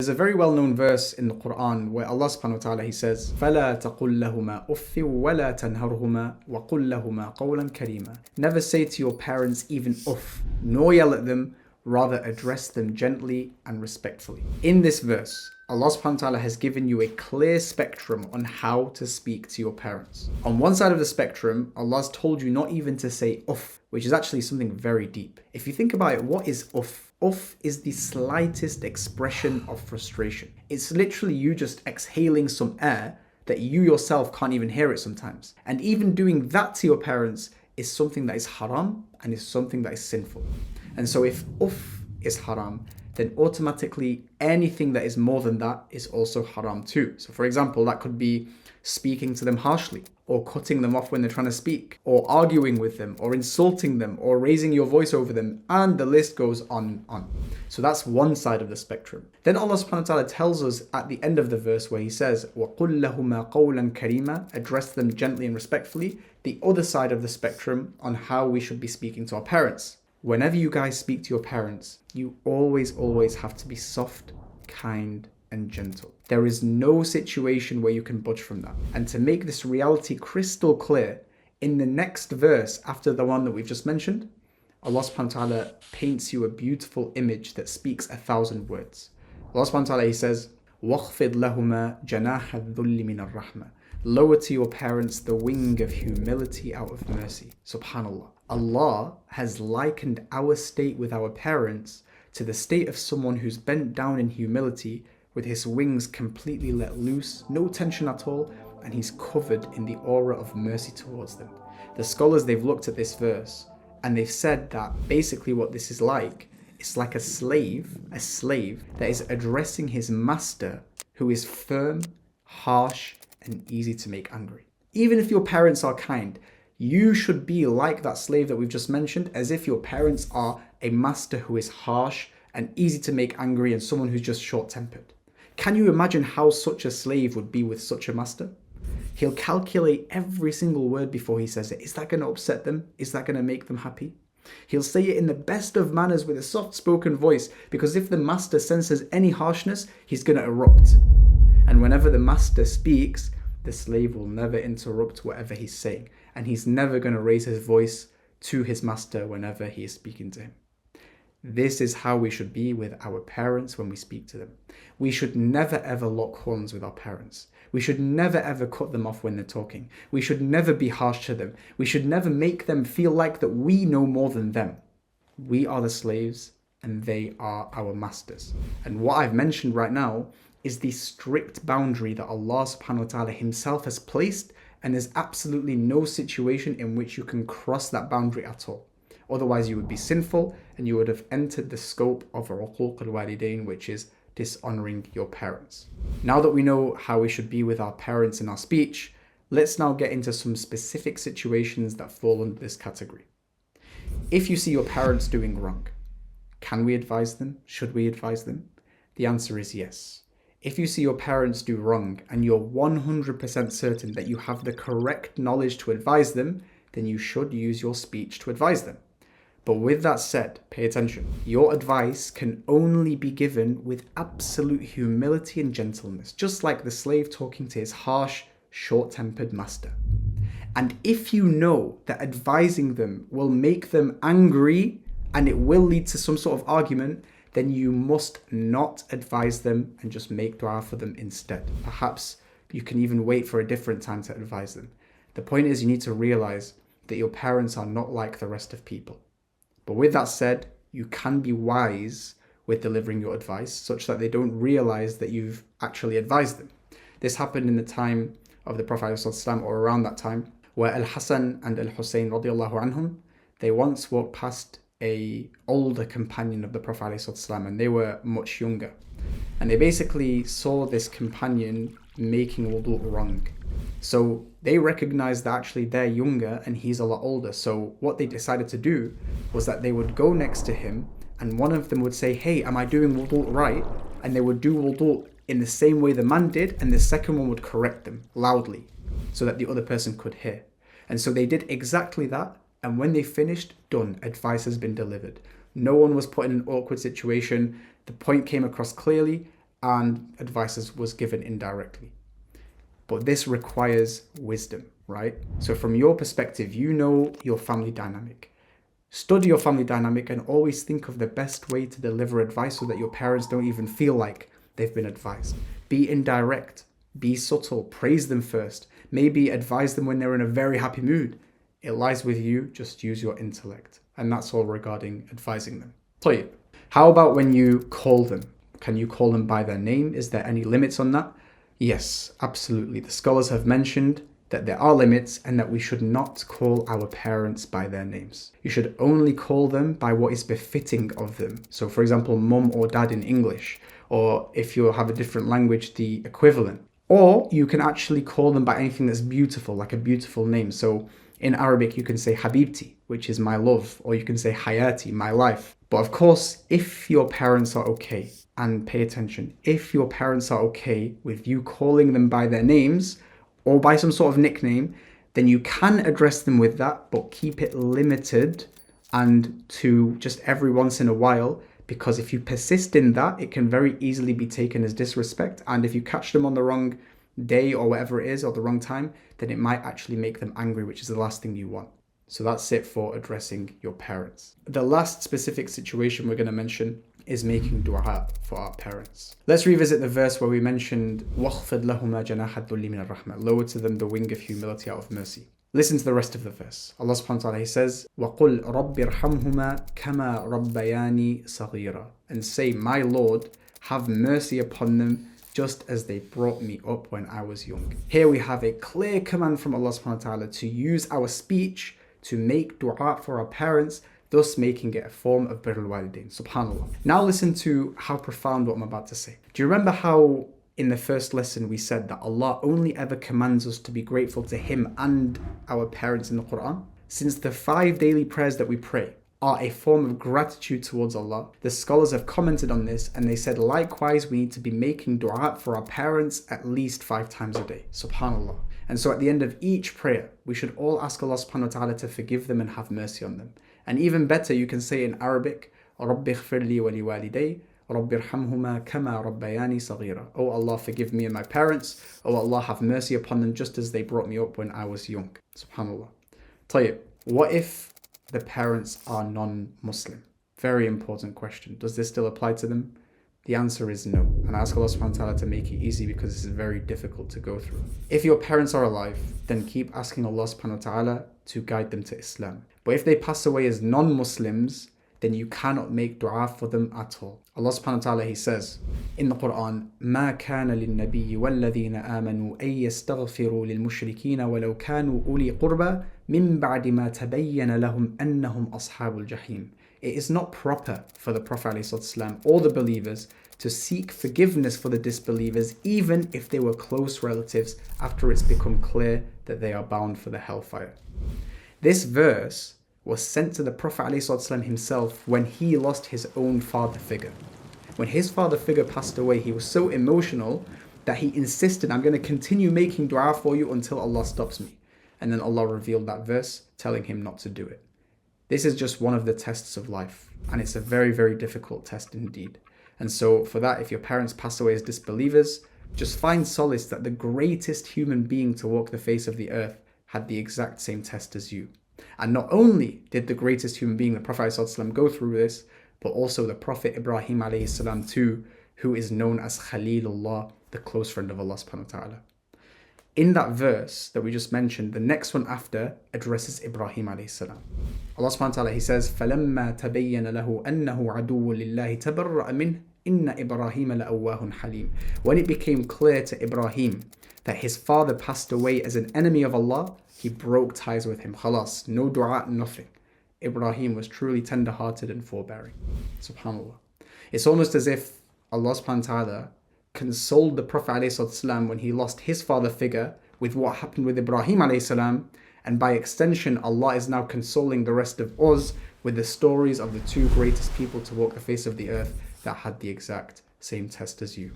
There's a very well-known verse in the Quran where Allah subhanahu wa ta'ala, He says, فَلَا تَقُلْ لَهُمَا أُفٍّ وَلَا تَنْهَرْهُمَا وَقُلْ لَهُمَا قَوْلًا كَرِيمًا. Never say to your parents even uff, nor yell at them, rather address them gently and respectfully. In this verse, Allah subhanahu wa ta'ala has given you a clear spectrum on how to speak to your parents. On one side of the spectrum, Allah's told you not even to say uff, which is actually something very deep. If you think about it, what is uff? Uff is the slightest expression of frustration. It's literally you just exhaling some air that you yourself can't even hear it sometimes. And even doing that to your parents is something that is haram and is something that is sinful. And so if uff is haram, then automatically anything that is more than that is also haram too. So for example, that could be speaking to them harshly, or cutting them off when they're trying to speak, or arguing with them, or insulting them, or raising your voice over them, and the list goes on and on. So that's one side of the spectrum. Then Allah subhanahu wa ta'ala tells us at the end of the verse where He says, وَقُلْ لَهُمَا قَوْلًا كَرِيمًا, address them gently and respectfully, the other side of the spectrum on how we should be speaking to our parents. Whenever you guys speak to your parents, you always have to be soft, kind, and gentle. There is no situation where you can budge from that. And to make this reality crystal clear, in the next verse after the one that we've just mentioned, Allah subhanahu wa ta'ala paints you a beautiful image that speaks 1,000 words. Allah subhanahu wa ta'ala, He says, وَاخْفِضْ لَهُمَا جَنَاحَ الذُّلِّ مِنَ الرَّحْمَةِ. Lower to your parents the wing of humility out of mercy. Subhanallah. Allah has likened our state with our parents to the state of someone who's bent down in humility with his wings completely let loose, no tension at all, and he's covered in the aura of mercy towards them. The scholars, they've looked at this verse and they've said that basically what this is like, it's like a slave that is addressing his master who is firm, harsh, and easy to make angry. Even if your parents are kind, you should be like that slave that we've just mentioned, as if your parents are a master who is harsh and easy to make angry and someone who's just short-tempered. Can you imagine how such a slave would be with such a master? He'll calculate every single word before he says it. Is that going to upset them? Is that going to make them happy? He'll say it in the best of manners with a soft-spoken voice, because if the master senses any harshness, he's going to erupt. And whenever the master speaks, the slave will never interrupt whatever he's saying. And he's never going to raise his voice to his master whenever he is speaking to him. This is how we should be with our parents when we speak to them. We should never ever lock horns with our parents. We should never ever cut them off when they're talking. We should never be harsh to them. We should never make them feel like that we know more than them. We are the slaves and they are our masters. And what I've mentioned right now is the strict boundary that Allah subhanahu wa ta'ala Himself has placed, and there's absolutely no situation in which you can cross that boundary at all. Otherwise you would be sinful and you would have entered the scope of Birrul Walidain, which is dishonoring your parents. Now that we know how we should be with our parents in our speech, let's now get into some specific situations that fall under this category. If you see your parents doing wrong, can we advise them? Should we advise them? The answer is yes. If you see your parents do wrong and you're 100% certain that you have the correct knowledge to advise them, then you should use your speech to advise them. But with that said, pay attention. Your advice can only be given with absolute humility and gentleness, just like the slave talking to his harsh, short-tempered master. And if you know that advising them will make them angry and it will lead to some sort of argument, then you must not advise them and just make dua for them instead. Perhaps you can even wait for a different time to advise them. The point is, you need to realize that your parents are not like the rest of people. But with that said, you can be wise with delivering your advice such that they don't realize that you've actually advised them. This happened in the time of the Prophet ﷺ, or around that time, where Al-Hasan and Al-Husayn radiallahu anhum, they once walked past a older companion of the Prophet ﷺ, and they were much younger. And they basically saw this companion making wudu wrong. So they recognized that actually they're younger and he's a lot older. So what they decided to do was that they would go next to him and one of them would say, "Hey, am I doing wudu right?" And they would do wudu in the same way the man did, and the second one would correct them loudly so that the other person could hear. And so they did exactly that, and when they finished, done, advice has been delivered. No one was put in an awkward situation. The point came across clearly, and advice was given indirectly. But this requires wisdom, right? So from your perspective, you know your family dynamic. Study your family dynamic and always think of the best way to deliver advice so that your parents don't even feel like they've been advised. Be indirect, be subtle, praise them first. Maybe advise them when they're in a very happy mood. It lies with you, just use your intellect. And that's all regarding advising them. طيب. How about when you call them? Can you call them by their name? Is there any limits on that? Yes, absolutely. The scholars have mentioned that there are limits and that we should not call our parents by their names. You should only call them by what is befitting of them. So for example, mum or dad in English, or if you have a different language, the equivalent. Or you can actually call them by anything that's beautiful, like a beautiful name. So in Arabic, you can say Habibti, which is my love, or you can say Hayati, my life. But of course, if your parents are okay, and pay attention, if your parents are okay with you calling them by their names or by some sort of nickname, then you can address them with that, but keep it limited and to just every once in a while, because if you persist in that, it can very easily be taken as disrespect. And if you catch them on the wrong day or whatever it is, or the wrong time, then it might actually make them angry, which is the last thing you want. So that's it for addressing your parents. The last specific situation we're going to mention is making dua for our parents. Let's revisit the verse where we mentioned وَخْفِضْ لَهُمَا جَنَاحَ الذُّلِّ مِنَ الرَّحْمَةِ, lower to them the wing of humility out of mercy. Listen to the rest of the verse. Allah subhanahu wa ta'ala, He says, وَقُلْ رَبِّ ارْحَمْهُمَا كَمَا رَبَّيَانِي صَغِيرًا, and say, my Lord, have mercy upon them just as they brought me up when I was young. Here we have a clear command from Allah subhanahu wa ta'ala to use our speech to make dua for our parents, thus making it a form of Birrul Walidain. Subhanallah. Now listen to how profound what I'm about to say. Do you remember how in the first lesson we said that Allah only ever commands us to be grateful to Him and our parents in the Quran? Since the 5 daily prayers that we pray are a form of gratitude towards Allah, the scholars have commented on this and they said likewise we need to be making dua for our parents at least 5 times a day. Subhanallah. And so at the end of each prayer, we should all ask Allah subhanahu wa ta'ala to forgive them and have mercy on them. And even better, you can say in Arabic, رَبِّ اغْفِرْ لِي وَلِوَالِدَيْ رَبِّ ارْحَمْهُمَا كَمَا رَبَّيَانِي صَغِيرًا. Oh Allah, forgive me and my parents. Oh Allah, have mercy upon them just as they brought me up when I was young. Subhanallah. طيب, what if the parents are non-Muslim? Very important question. Does this still apply to them? The answer is no. And I ask Allah subhanahu wa ta'ala to make it easy because this is very difficult to go through. If your parents are alive, then keep asking Allah subhanahu wa ta'ala to guide them to Islam. But if they pass away as non-Muslims, then you cannot make dua for them at all. Allah subhanahu wa ta'ala, He says in the Quran, مَا كَانَ لِلنَّبِيِّ وَالَّذِينَ آمَنُوا أَن يَسْتَغْفِرُوا لِلْمُشْرِكِينَ وَلَوْ كَانُوا أُولِي قُرْبَى مِن بَعْدِ مَا تَبَيَّنَ لَهُمْ أَنَّهُمْ أَصْحَابُ الْجَحِيمِ. It is not proper for the Prophet ﷺ or the believers to seek forgiveness for the disbelievers, even if they were close relatives, after it's become clear that they are bound for the hellfire. This verse was sent to the Prophet ﷺ himself when he lost his own father figure. When his father figure passed away, he was so emotional that he insisted, I'm going to continue making dua for you until Allah stops me. And then Allah revealed that verse, telling him not to do it. This is just one of the tests of life, and it's a very, very difficult test indeed. And so for that, if your parents pass away as disbelievers, just find solace that the greatest human being to walk the face of the earth had the exact same test as you. And not only did the greatest human being, the Prophet ﷺ, go through this, but also the Prophet Ibrahim ﷺ too, who is known as Khalilullah, the close friend of Allah subhanahu wa ta'ala. In that verse that we just mentioned, the next one after addresses Ibrahim ﷺ. Allah subhanahu wa ta'ala, He says, فَلَمَّا تَبَيَّنَ لَهُ أَنَّهُ عَدُوٌّ لِلَّهِ تَبَرَّأَ مِنْهُ إِنَّ إِبْرَاهِيمَ لَأَوَّاهٌ حَلِيمٌ. When it became clear to Ibrahim that his father passed away as an enemy of Allah, he broke ties with him. Khalas, no dua, nothing. Ibrahim was truly tender-hearted and forbearing. Subhanallah. It's almost as if Allah subhanahu wa ta'ala consoled the Prophet ﷺ when he lost his father figure with what happened with Ibrahim ﷺ, and by extension Allah is now consoling the rest of us with the stories of the 2 greatest people to walk the face of the earth that had the exact same test as you.